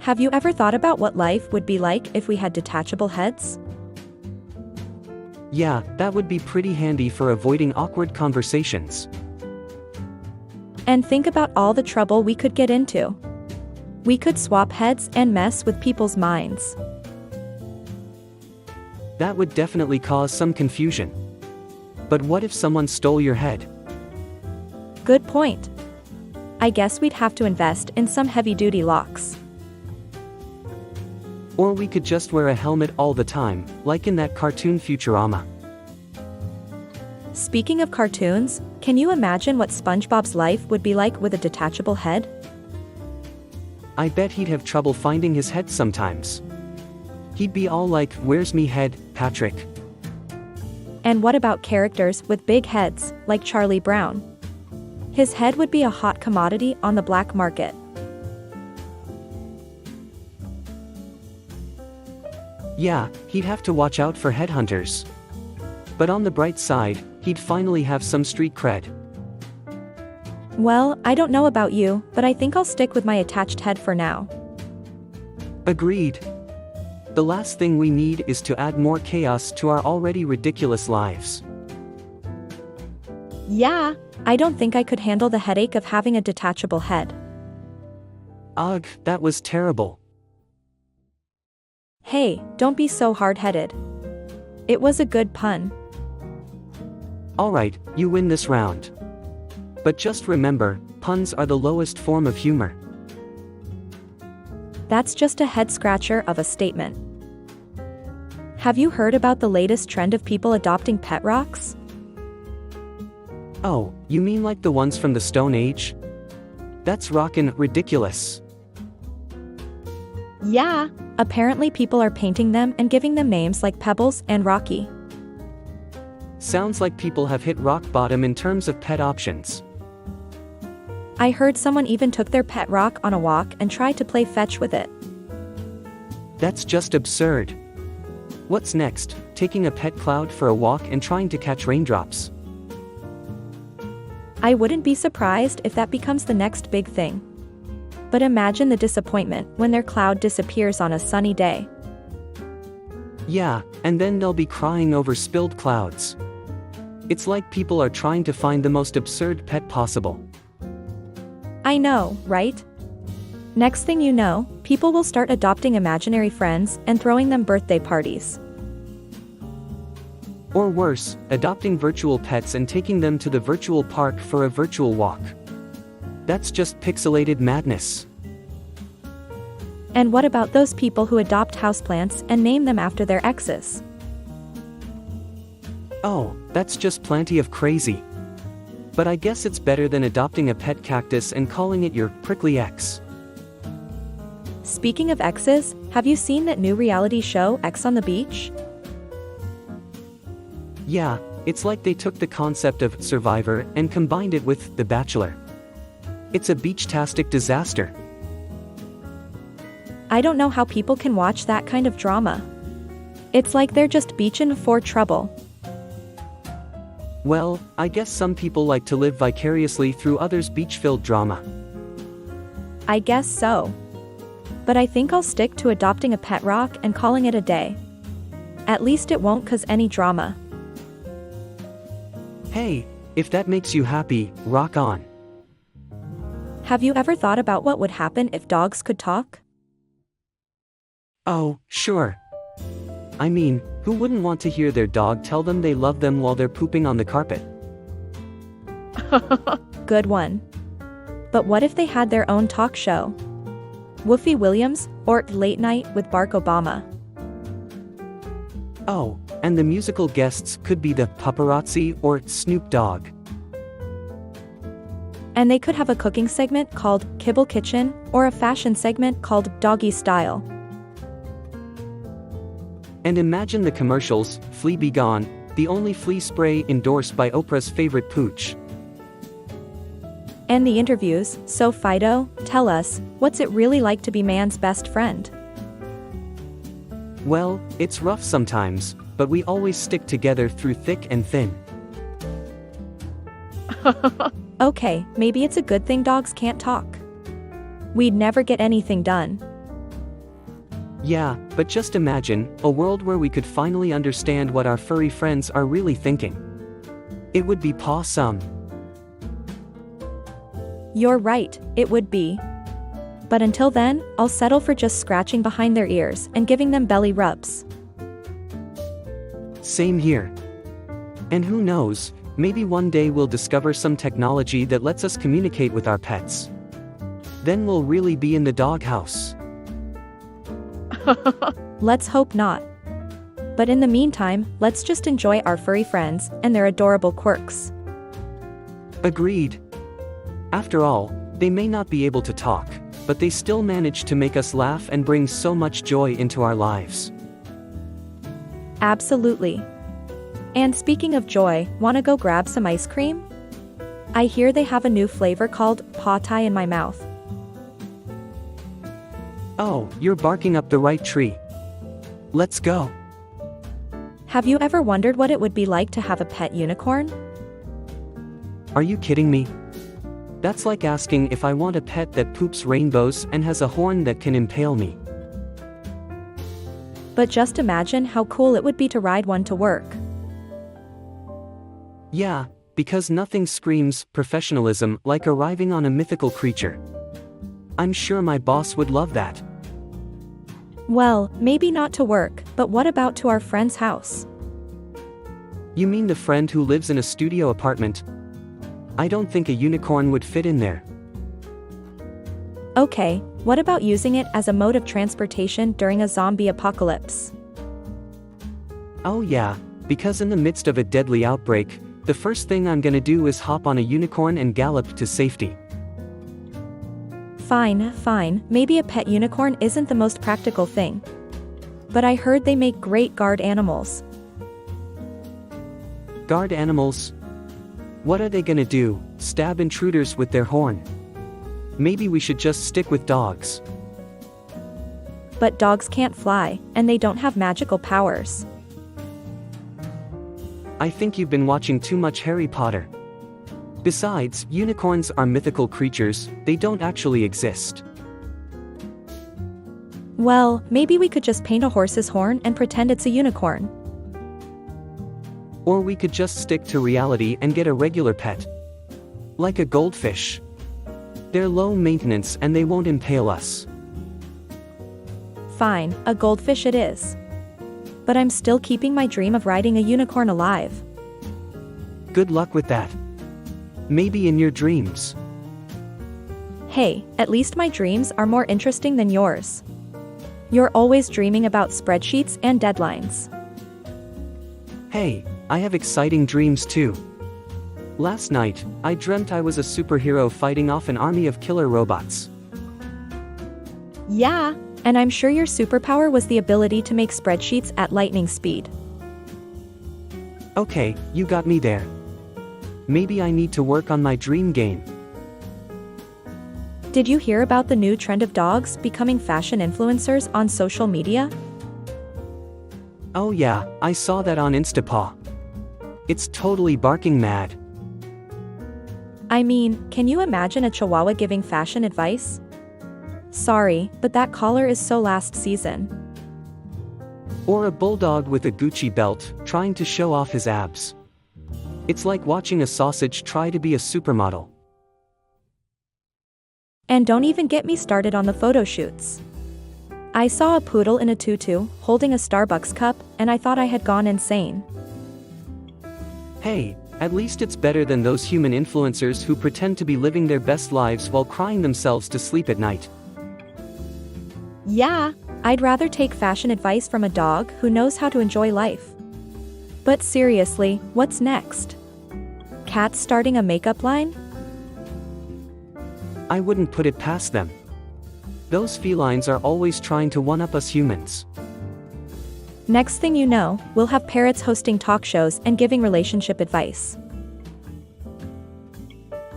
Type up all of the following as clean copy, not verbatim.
Have you ever thought about what life would be like if we had detachable heads? Yeah, that would be pretty handy for avoiding awkward conversations. And think about all the trouble we could get into. We could swap heads and mess with people's minds. That would definitely cause some confusion. But what if someone stole your head? Good point. I guess we'd have to invest in some heavy-duty locks. Or we could just wear a helmet all the time, like in that cartoon Futurama. Speaking of cartoons, can you imagine what SpongeBob's life would be like with a detachable head? I bet he'd have trouble finding his head sometimes. He'd be all like, "Where's me head, Patrick?" And what about characters with big heads, like Charlie Brown? His head would be a hot commodity on the black market. Yeah, he'd have to watch out for headhunters. But on the bright side, he'd finally have some street cred. Well, I don't know about you, but I think I'll stick with my attached head for now. Agreed. The last thing we need is to add more chaos to our already ridiculous lives. Yeah, I don't think I could handle the headache of having a detachable head. Ugh, that was terrible. Hey, don't be so hard-headed. It was a good pun. Alright, you win this round. But just remember, puns are the lowest form of humor. That's just a head-scratcher of a statement. Have you heard about the latest trend of people adopting pet rocks? Oh, you mean like the ones from the Stone Age? That's rockin' ridiculous. Yeah, apparently people are painting them and giving them names like Pebbles and Rocky. Sounds like people have hit rock bottom in terms of pet options. I heard someone even took their pet rock on a walk and tried to play fetch with it. That's just absurd. What's next, taking a pet cloud for a walk and trying to catch raindrops? I wouldn't be surprised if that becomes the next big thing. But imagine the disappointment when their cloud disappears on a sunny day. Yeah, and then they'll be crying over spilled clouds. It's like people are trying to find the most absurd pet possible. I know, right? Next thing you know, people will start adopting imaginary friends and throwing them birthday parties. Or worse, adopting virtual pets and taking them to the virtual park for a virtual walk. That's just pixelated madness. And what about those people who adopt houseplants and name them after their exes? Oh, that's just plenty of crazy. But I guess it's better than adopting a pet cactus and calling it your prickly ex. Speaking of exes, have you seen that new reality show X on the Beach? Yeah, it's like they took the concept of Survivor and combined it with The Bachelor. It's a beach-tastic disaster. I don't know how people can watch that kind of drama. It's like they're just beaching for trouble. Well, I guess some people like to live vicariously through others' beach-filled drama. I guess so. But I think I'll stick to adopting a pet rock and calling it a day. At least it won't cause any drama. Hey, if that makes you happy, rock on. Have you ever thought about what would happen if dogs could talk? Oh, sure. I mean, who wouldn't want to hear their dog tell them they love them while they're pooping on the carpet? Good one. But what if they had their own talk show? Woofy Williams, or Late Night with Barack Obama? Oh, and the musical guests could be the paparazzi or Snoop Dogg. And they could have a cooking segment called Kibble Kitchen, or a fashion segment called Doggy Style. And imagine the commercials, Flea Be Gone, the only flea spray endorsed by Oprah's favorite pooch. And the interviews, so Fido, tell us, what's it really like to be man's best friend? Well, it's rough sometimes, but we always stick together through thick and thin. Okay, maybe it's a good thing dogs can't talk. We'd never get anything done. Yeah, but just imagine a world where we could finally understand what our furry friends are really thinking. It would be pawsome. You're right, it would be. But until then, I'll settle for just scratching behind their ears and giving them belly rubs. Same here. And who knows, maybe one day we'll discover some technology that lets us communicate with our pets. Then we'll really be in the doghouse. Let's hope not. But in the meantime, let's just enjoy our furry friends and their adorable quirks. Agreed. After all, they may not be able to talk, but they still manage to make us laugh and bring so much joy into our lives. Absolutely. And speaking of joy, wanna go grab some ice cream? I hear they have a new flavor called paw tie in my mouth. Oh, you're barking up the right tree. Let's go. Have you ever wondered what it would be like to have a pet unicorn? Are you kidding me? That's like asking if I want a pet that poops rainbows and has a horn that can impale me. But just imagine how cool it would be to ride one to work. Yeah, because nothing screams professionalism like arriving on a mythical creature. I'm sure my boss would love that. Well, maybe not to work, but what about to our friend's house? You mean the friend who lives in a studio apartment? I don't think a unicorn would fit in there. Okay, what about using it as a mode of transportation during a zombie apocalypse? Oh yeah, because in the midst of a deadly outbreak, the first thing I'm gonna do is hop on a unicorn and gallop to safety. Fine, maybe a pet unicorn isn't the most practical thing. But I heard they make great guard animals. Guard animals? What are they gonna do, stab intruders with their horn? Maybe we should just stick with dogs. But dogs can't fly, and they don't have magical powers. I think you've been watching too much Harry Potter. Besides, unicorns are mythical creatures, they don't actually exist. Well, maybe we could just paint a horse's horn and pretend it's a unicorn. Or we could just stick to reality and get a regular pet. Like a goldfish. They're low maintenance and they won't impale us. Fine, a goldfish it is. But I'm still keeping my dream of riding a unicorn alive. Good luck with that. Maybe in your dreams. Hey, at least my dreams are more interesting than yours. You're always dreaming about spreadsheets and deadlines. Hey, I have exciting dreams too. Last night, I dreamt I was a superhero fighting off an army of killer robots. Yeah, and I'm sure your superpower was the ability to make spreadsheets at lightning speed. Okay, you got me there. Maybe I need to work on my dream game. Did you hear about the new trend of dogs becoming fashion influencers on social media? Oh yeah, I saw that on Instapaw. It's totally barking mad. I mean, can you imagine a chihuahua giving fashion advice? Sorry, but that collar is so last season. Or a bulldog with a Gucci belt, trying to show off his abs. It's like watching a sausage try to be a supermodel. And don't even get me started on the photo shoots. I saw a poodle in a tutu, holding a Starbucks cup, and I thought I had gone insane. Hey, at least it's better than those human influencers who pretend to be living their best lives while crying themselves to sleep at night. Yeah, I'd rather take fashion advice from a dog who knows how to enjoy life. But seriously, what's next? Cats starting a makeup line? I wouldn't put it past them. Those felines are always trying to one-up us humans. Next thing you know, we'll have parrots hosting talk shows and giving relationship advice.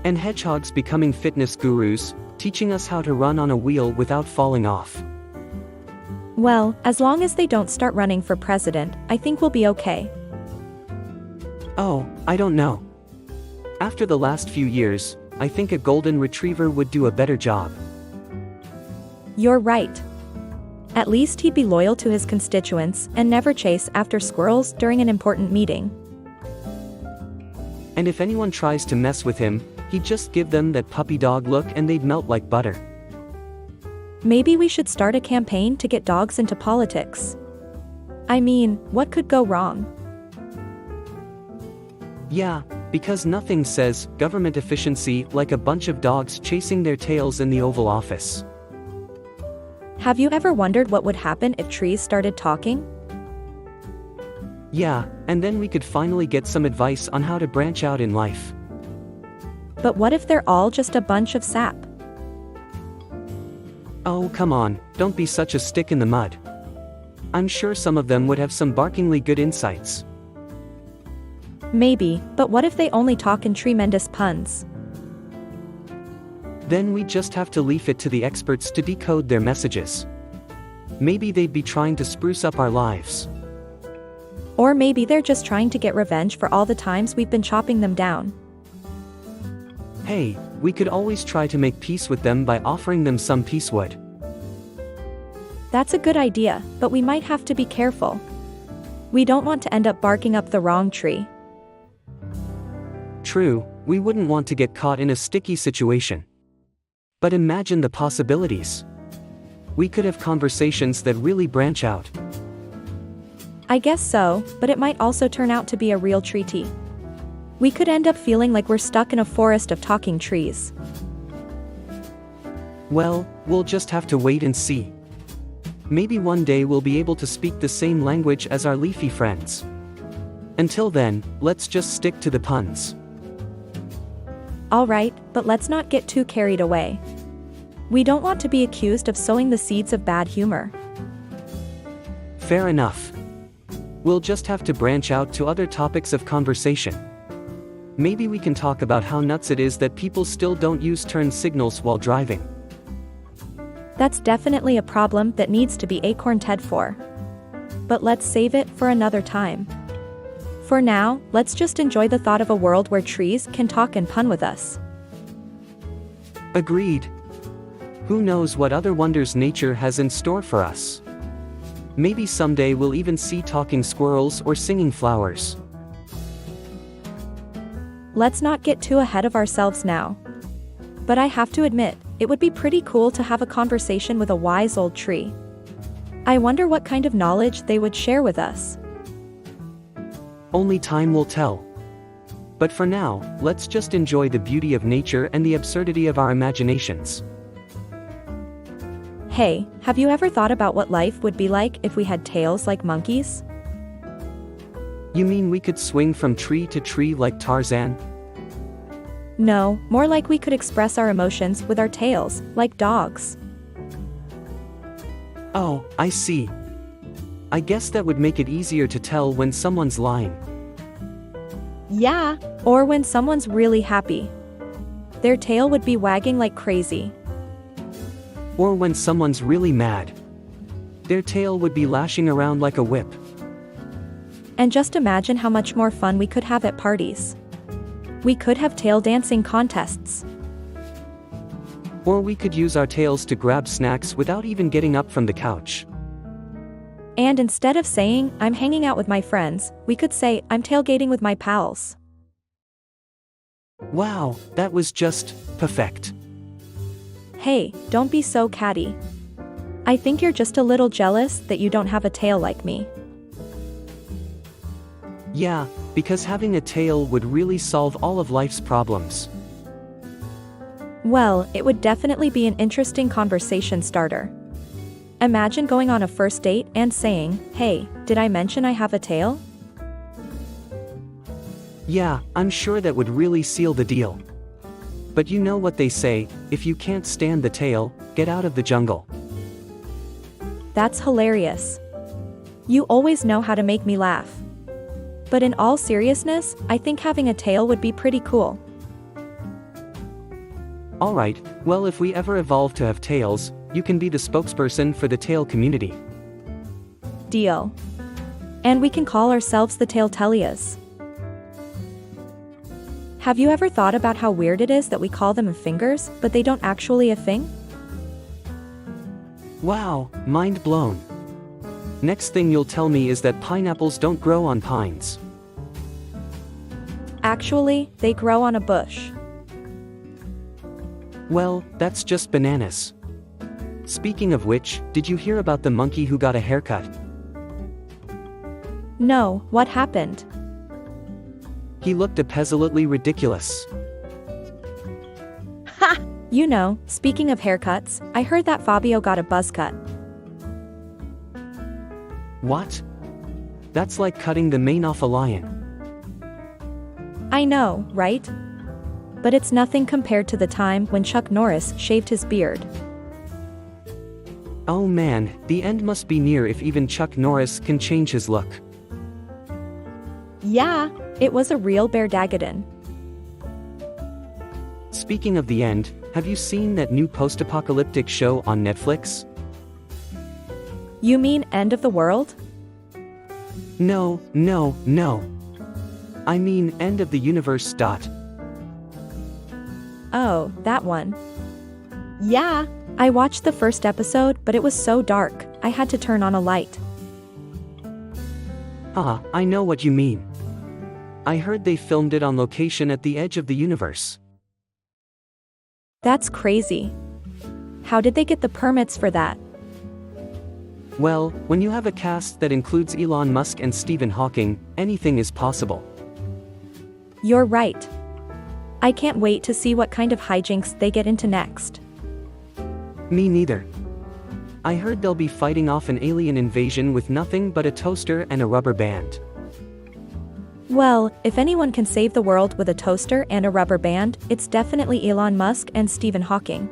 And hedgehogs becoming fitness gurus, teaching us how to run on a wheel without falling off. Well, as long as they don't start running for president, I think we'll be okay. Oh, I don't know. After the last few years, I think a golden retriever would do a better job. You're right. At least he'd be loyal to his constituents and never chase after squirrels during an important meeting. And if anyone tries to mess with him, he'd just give them that puppy dog look and they'd melt like butter. Maybe we should start a campaign to get dogs into politics. I mean, what could go wrong? Yeah, because nothing says government efficiency like a bunch of dogs chasing their tails in the Oval Office. Have you ever wondered what would happen if trees started talking? Yeah, and then we could finally get some advice on how to branch out in life. But what if they're all just a bunch of sap? Oh, come on, don't be such a stick in the mud. I'm sure some of them would have some barkingly good insights. Maybe, but what if they only talk in tremendous puns? Then we just have to leave it to the experts to decode their messages. Maybe they'd be trying to spruce up our lives. Or maybe they're just trying to get revenge for all the times we've been chopping them down. Hey, we could always try to make peace with them by offering them some peace wood. That's a good idea, but we might have to be careful. We don't want to end up barking up the wrong tree. True, we wouldn't want to get caught in a sticky situation. But imagine the possibilities. We could have conversations that really branch out. I guess so, but it might also turn out to be a real treaty. We could end up feeling like we're stuck in a forest of talking trees. Well, we'll just have to wait and see. Maybe one day we'll be able to speak the same language as our leafy friends. Until then, let's just stick to the puns. Alright, but let's not get too carried away. We don't want to be accused of sowing the seeds of bad humor. Fair enough. We'll just have to branch out to other topics of conversation. Maybe we can talk about how nuts it is that people still don't use turn signals while driving. That's definitely a problem that needs to be acorned for. But let's save it for another time. For now, let's just enjoy the thought of a world where trees can talk and pun with us. Agreed. Who knows what other wonders nature has in store for us? Maybe someday we'll even see talking squirrels or singing flowers. Let's not get too ahead of ourselves now. But I have to admit, it would be pretty cool to have a conversation with a wise old tree. I wonder what kind of knowledge they would share with us. Only time will tell. But for now, let's just enjoy the beauty of nature and the absurdity of our imaginations. Hey, have you ever thought about what life would be like if we had tails like monkeys? You mean we could swing from tree to tree like Tarzan? No, more like we could express our emotions with our tails, like dogs. Oh, I see. I guess that would make it easier to tell when someone's lying. Yeah, or when someone's really happy. Their tail would be wagging like crazy. Or when someone's really mad. Their tail would be lashing around like a whip. And just imagine how much more fun we could have at parties. We could have tail dancing contests. Or we could use our tails to grab snacks without even getting up from the couch. And instead of saying, "I'm hanging out with my friends," we could say, "I'm tailgating with my pals." Wow, that was just perfect. Hey, don't be so catty. I think you're just a little jealous that you don't have a tail like me. Yeah, because having a tail would really solve all of life's problems. Well, it would definitely be an interesting conversation starter. Imagine going on a first date and saying, "Hey, did I mention I have a tail?" Yeah, I'm sure that would really seal the deal. But you know what they say, if you can't stand the tail, get out of the jungle. That's hilarious. You always know how to make me laugh. But in all seriousness, I think having a tail would be pretty cool. Alright, well, if we ever evolve to have tails, you can be the spokesperson for the tail community. Deal. And we can call ourselves the Tailtellias. Have you ever thought about how weird it is that we call them fingers, but they don't actually a thing? Wow, mind blown. Next thing you'll tell me is that pineapples don't grow on pines. Actually, they grow on a bush. Well, that's just bananas. Speaking of which, did you hear about the monkey who got a haircut? No, what happened? He looked absolutely ridiculous. Ha! You know, speaking of haircuts, I heard that Fabio got a buzz cut. What? That's like cutting the mane off a lion. I know, right? But it's nothing compared to the time when Chuck Norris shaved his beard. Oh man, the end must be near if even Chuck Norris can change his look. Yeah, it was a real bear dagadon. Speaking of the end, have you seen that new post-apocalyptic show on Netflix? You mean End of the World? No. I mean End of the Universe. Oh, that one. Yeah, I watched the first episode, but it was so dark, I had to turn on a light. I know what you mean. I heard they filmed it on location at the edge of the universe. That's crazy. How did they get the permits for that? Well, when you have a cast that includes Elon Musk and Stephen Hawking, anything is possible. You're right. I can't wait to see what kind of hijinks they get into next. Me neither. I heard they'll be fighting off an alien invasion with nothing but a toaster and a rubber band. Well, if anyone can save the world with a toaster and a rubber band, it's definitely Elon Musk and Stephen Hawking.